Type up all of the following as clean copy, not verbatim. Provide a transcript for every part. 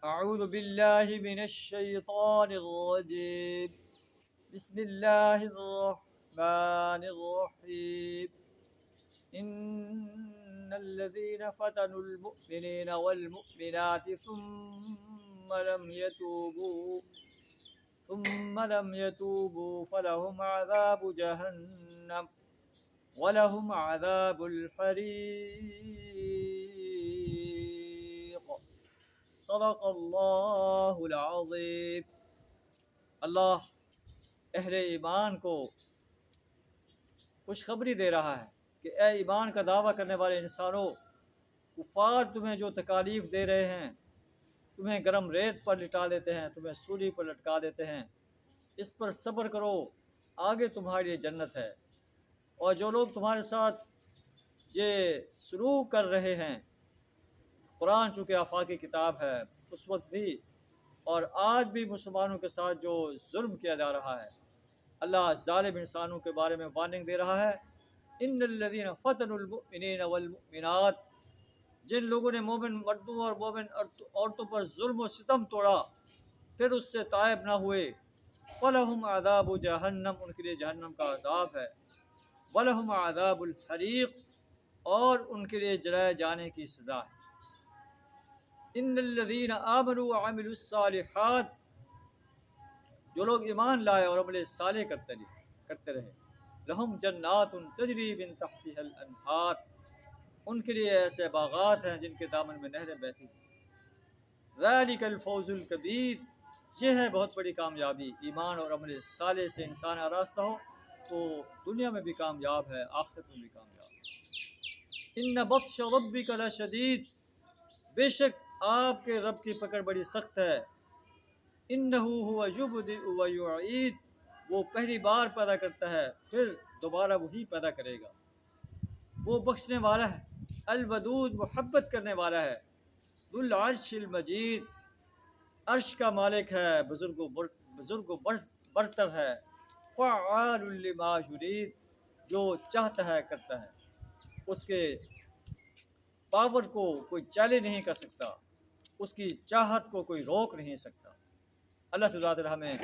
أعوذ بالله من الشيطان الرجيم. بسم الله الرحمن الرحيم. إن الذين فتنوا المؤمنين والمؤمنات ثم لم يتوبوا فلهم عذاب جهنم ولهم عذاب الحريق. صدق اللہ العظیم. اللہ اہل ایمان کو خوشخبری دے رہا ہے کہ اے ایمان کا دعویٰ کرنے والے انسانوں، کفار تمہیں جو تکالیف دے رہے ہیں، تمہیں گرم ریت پر لٹا دیتے ہیں، تمہیں سولی پر لٹکا دیتے ہیں، اس پر صبر کرو، آگے تمہارے لیے جنت ہے. اور جو لوگ تمہارے ساتھ یہ سلوک کر رہے ہیں، قرآن چونکہ آفاقی کتاب ہے، اس وقت بھی اور آج بھی مسلمانوں کے ساتھ جو ظلم کیا جا رہا ہے، اللہ ظالم انسانوں کے بارے میں وارننگ دے رہا ہے. ان الذین فتنوا المؤمنین والمؤمنات، جن لوگوں نے مومن مردوں اور مومن عورتوں پر ظلم و ستم توڑا پھر اس سے تائب نہ ہوئے، فلہم عذاب جہنم، ان کے لیے جہنم کا عذاب ہے، ولہم عذاب الحریق، اور ان کے لیے جلائے جانے کی سزا ہے. ان الذین آمنوا وعملوا الصالحات، جو لوگ ایمان لائے اور عمل صالح کرتے رہے، لہم جنات تجری من تحتها الانہار، ان کے لیے ایسے باغات ہیں جن کے دامن میں نہریں بہتی ہیں. ذالک الفوز الکبیر، یہ ہے بہت بڑی کامیابی. ایمان اور عمل صالح سے انسان آراستہ ہو تو دنیا میں بھی کامیاب ہے، آخرت میں بھی کامیاب ہے. ان بطش ربک لشدید، بے شک آپ کے رب کی پکڑ بڑی سخت ہے. انہ هو یبدئ ویعید، وہ پہلی بار پیدا کرتا ہے پھر دوبارہ وہی پیدا کرے گا. وہ بخشنے والا ہے، الودود، محبت کرنے والا ہے، ذو العرش المجید، عرش کا مالک ہے، بزرگ و برتر ہے، فعال لما یرید، جو چاہتا ہے کرتا ہے، اس کے پاور کو کوئی چیلنج نہیں کر سکتا، اس کی چاہت کو کوئی روک نہیں سکتا. اللہ سے ذات ہمیں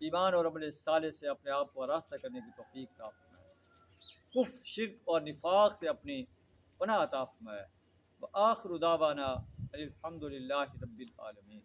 ایمان اور عمل صالح سے اپنے آپ کو آراستہ کرنے کی توفیق عطا فرمائے، کفر، شرک اور نفاق سے اپنی پناہ عطا فرمائے. وآخر دعوانا الحمد للہ رب العالمین.